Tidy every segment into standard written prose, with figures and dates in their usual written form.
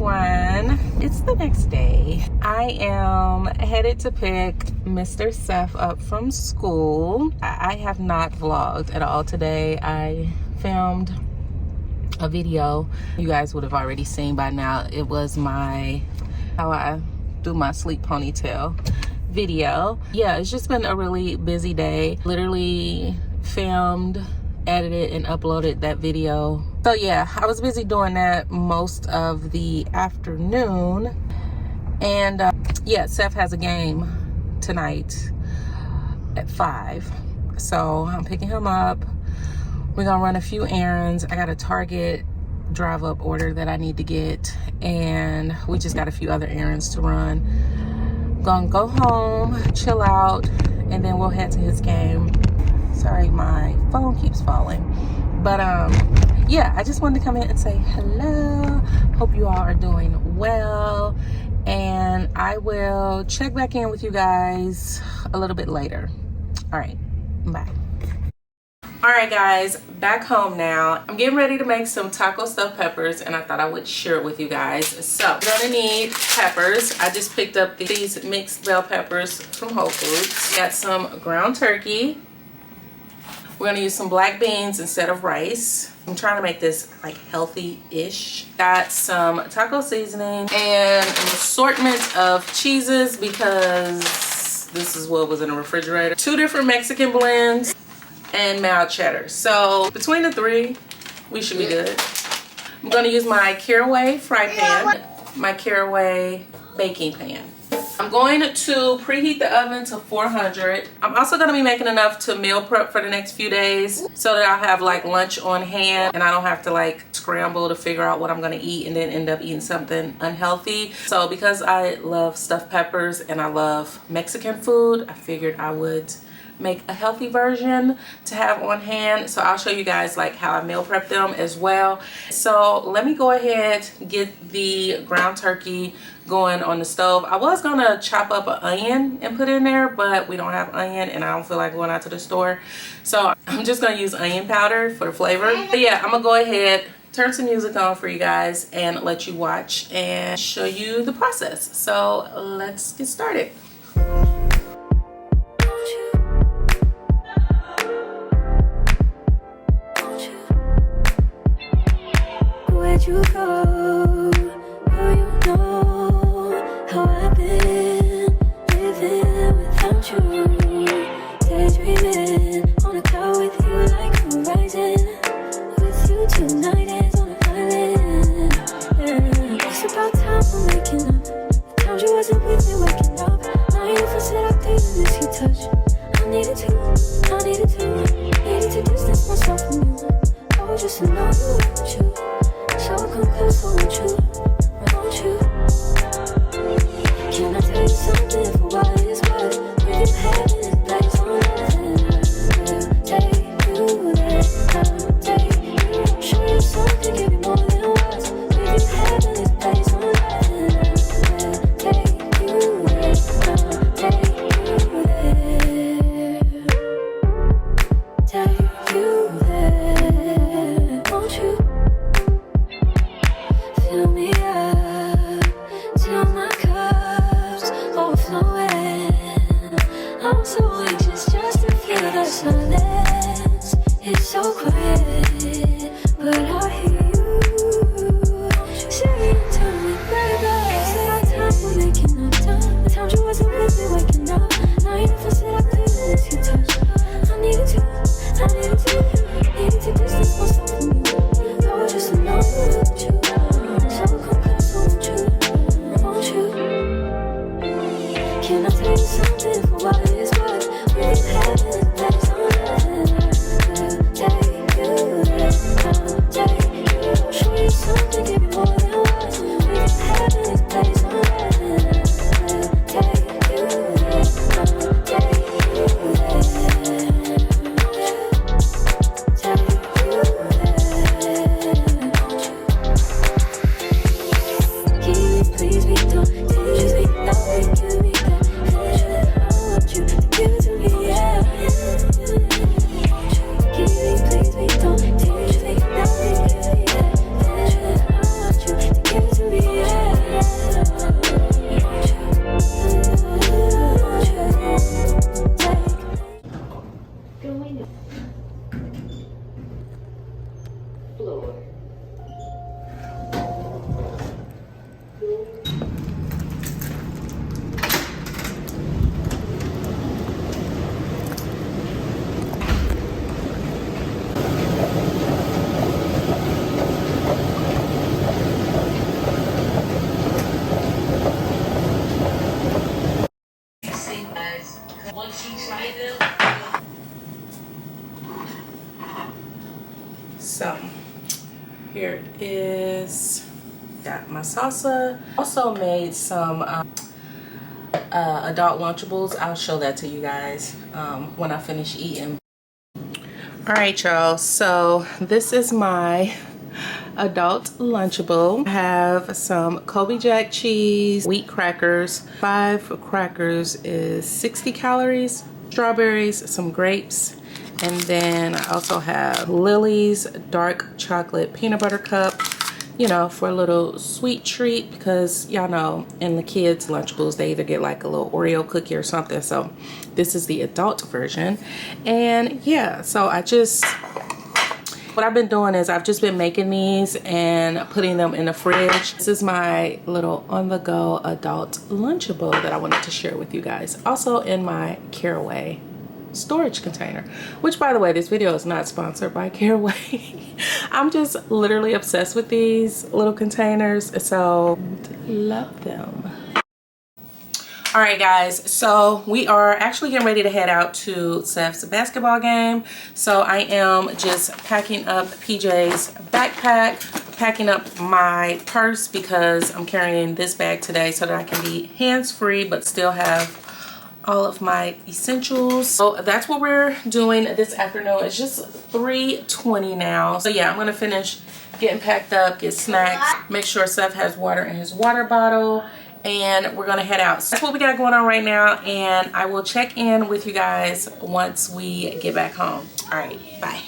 everyone. It's the next day. I am headed to pick Mr. Seth up from school. I have not vlogged at all today. I filmed a video you guys would have already seen by now. It was how I do my sleep ponytail video. Yeah, it's just been a really busy day. Literally filmed, edited, and uploaded that video. So yeah, I was busy doing that most of the afternoon. And yeah, Seth has a game tonight at 5. So I'm picking him up. We're gonna run a few errands. I got a Target drive up order that I need to get, and we just got a few other errands to run. Gonna go home, chill out, and then we'll head to his game. Sorry, my phone keeps falling. But yeah, I just wanted to come in and say hello. Hope you all are doing well, and I will check back in with you guys a little bit later. All right, bye. All right, guys, back home now. I'm getting ready to make some taco stuffed peppers, and I thought I would share it with you guys. So we're gonna need peppers. I just picked up these mixed bell peppers from Whole Foods. Got some ground turkey. We're gonna use some black beans instead of rice. I'm trying to make this like healthy-ish. Got some taco seasoning and an assortment of cheeses because this is what was in the refrigerator. 2 different Mexican blends and mild cheddar. So between the 3, we should be good. I'm gonna use my Caraway fry pan, my Caraway baking pan. I'm going to preheat the oven to 400. I'm also gonna be making enough to meal prep for the next few days so that I'll have like lunch on hand and I don't have to like scramble to figure out what I'm gonna eat and then end up eating something unhealthy. So because I love stuffed peppers and I love Mexican food, I figured I would make a healthy version to have on hand. So I'll show you guys like how I meal prep them as well. So let me go ahead, get the ground turkey going on the stove. I was gonna chop up an onion and put in there, but we don't have onion and I don't feel like going out to the store. So I'm just gonna use onion powder for the flavor. But yeah, I'm gonna go ahead, turn some music on for you guys and let you watch and show you the process. So let's get started. Where'd you go? Oh, you know how I've been living without you. Daydreaming on a cloud with you like horizon. With you tonight is on an island. Yeah. It's about time for waking up. The times you wasn't with me waking up. Now you for said I didn't miss your touch. I needed to distance myself from you. Oh, just to know you want you. So come close, won't you? Can I tell you something for what it's worth? When you have this place on earth, I'll take you there. I'll take you. Show you something, give you more than words. When you have this place on earth, I'll take you there. I'll take you there. Take you there. Won't you? Fill me up till my cup's overflowing. I'm so anxious just to feel the silence. It's so quiet, but I hear you saying to me, baby. Said our time we're making up time. The times you wasn't with me waking up. Now you never said I couldn't miss your touch. I needed to distance myself from you. I was just to know you want you. So come close, won't you? Can I tell you something for what it's worth? When you have this place on earth, I'll take you there. I'll take floor. So here it is. Got my salsa. Also made some adult Lunchables. I'll show that to you guys when I finish eating. All right, y'all. So this is my adult Lunchable. I have some Colby Jack cheese, wheat crackers. 5 crackers is 60 calories. Strawberries, some grapes. And then I also have Lily's dark chocolate peanut butter cup, you know, for a little sweet treat, because y'all know in the kids Lunchables they either get like a little Oreo cookie or something. So this is the adult version. And yeah, so what I've been doing is I've just been making these and putting them in the fridge. This is my little on-the-go adult Lunchable that I wanted to share with you guys. Also in my Caraway storage container, which by the way, this video is not sponsored by Caraway. I'm just literally obsessed with these little containers, so love them. All right, guys, so we are actually getting ready to head out to Seth's basketball game. So I am just packing up PJ's backpack, packing up my purse because I'm carrying this bag today so that I can be hands-free but still have all of my essentials. So that's what we're doing this afternoon. It's just 3:20 now. So yeah, I'm gonna finish getting packed up, get snacks, make sure Seth has water in his water bottle, and we're gonna head out. So that's what we got going on right now, and I will check in with you guys once we get back home. All right, bye.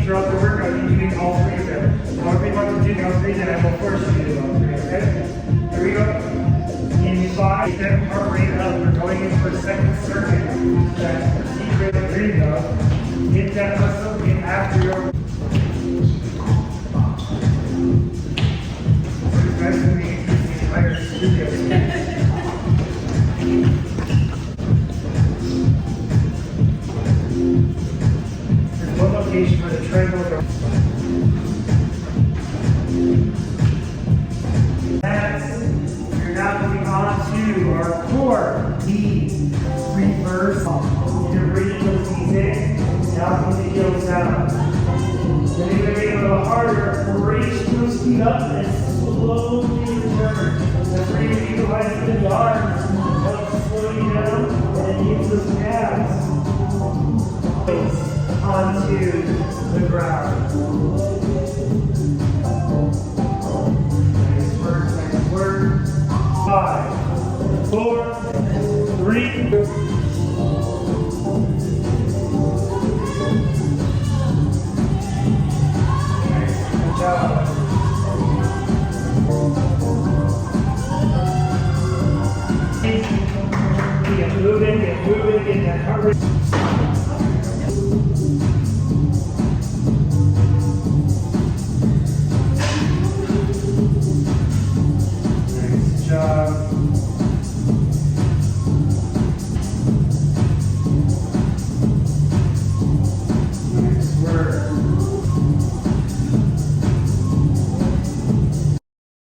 Throughout the workout, you doing all 3 of them. However you want to do all 3, then I will force you to do all 3, okay? Here we go. In 5, get that heart rate up. We're going in for a second circuit. That's the secret. There you go. Get that muscle, get after your... It's nice to meet the entire studio. For the triangle. You're now moving on to our core knee reverse. You're bringing those knees in, now bring the heels down. Then you're going to make it a little harder. Reach those feet up and slowly return. Then bring your utilize the arms. Help slow you down and use those calves onto the ground. Nice work, nice work. 5, 4, 3. really getting that coverage. Nice job.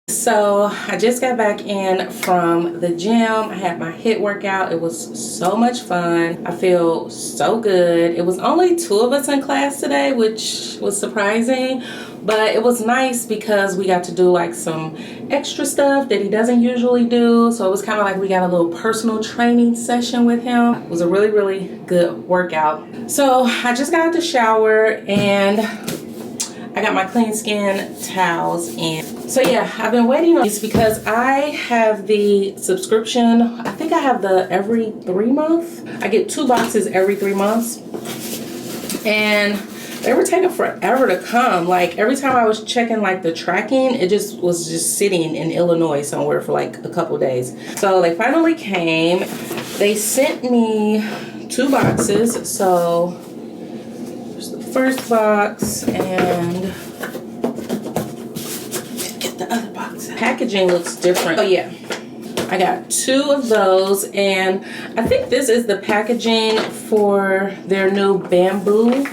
So I just got back in from the gym. I had my HIIT workout. It was so much fun. I feel so good. It was only 2 of us in class today, which was surprising, but it was nice because we got to do like some extra stuff that he doesn't usually do. So it was kind of like we got a little personal training session with him. It was a really, really good workout. So I just got out the shower and I got my clean skin towels in. So yeah, I've been waiting on these because I have the subscription. I think I have the every 3 months. I get 2 boxes every 3 months. And they were taking forever to come. Like every time I was checking like the tracking, it just was sitting in Illinois somewhere for like a couple days. So they finally came. They sent me 2 boxes. So there's the first box and the other box. Packaging looks different. Oh yeah, I got 2 of those, and I think this is the packaging for their new bamboo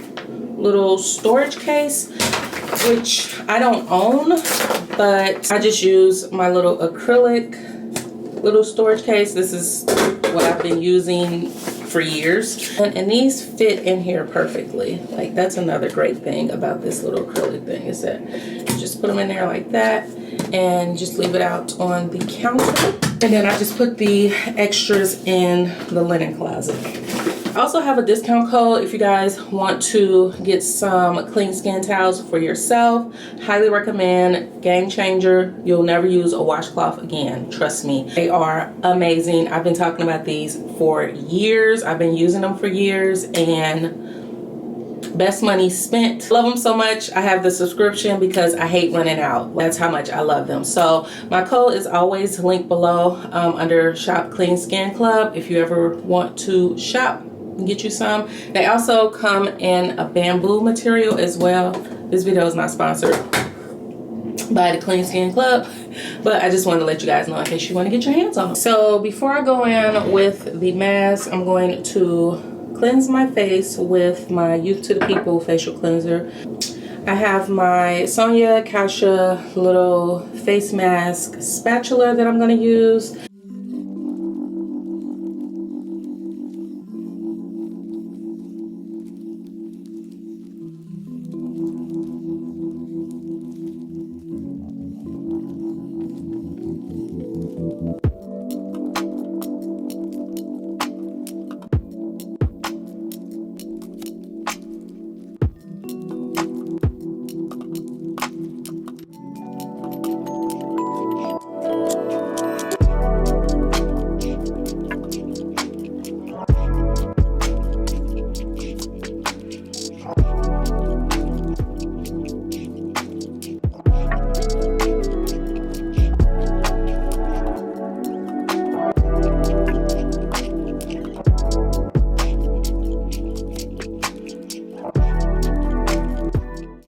little storage case, which I don't own, but I just use my little acrylic little storage case. This is what I've been using for years, and these fit in here perfectly. Like that's another great thing about this little acrylic thing, is that you just put them in there like that and just leave it out on the counter, and then I just put the extras in the linen closet. I also have a discount code if you guys want to get some clean skin towels for yourself. Highly recommend. Game changer. You'll never use a washcloth again. Trust me. They are amazing. I've been talking about these for years. I've been using them for years, and best money spent. Love them so much. I have the subscription because I hate running out. That's how much I love them. So my code is always linked below under Shop Clean Skin Club if you ever want to shop and get you some. They also come in a bamboo material as well. This video is not sponsored by the Clean Skin Club, but I just wanted to let you guys know in case you want to get your hands on them. So before I go in with the mask, I'm going to cleanse my face with my Youth to the People facial cleanser. I have my Cupshe little face mask spatula that I'm going to use.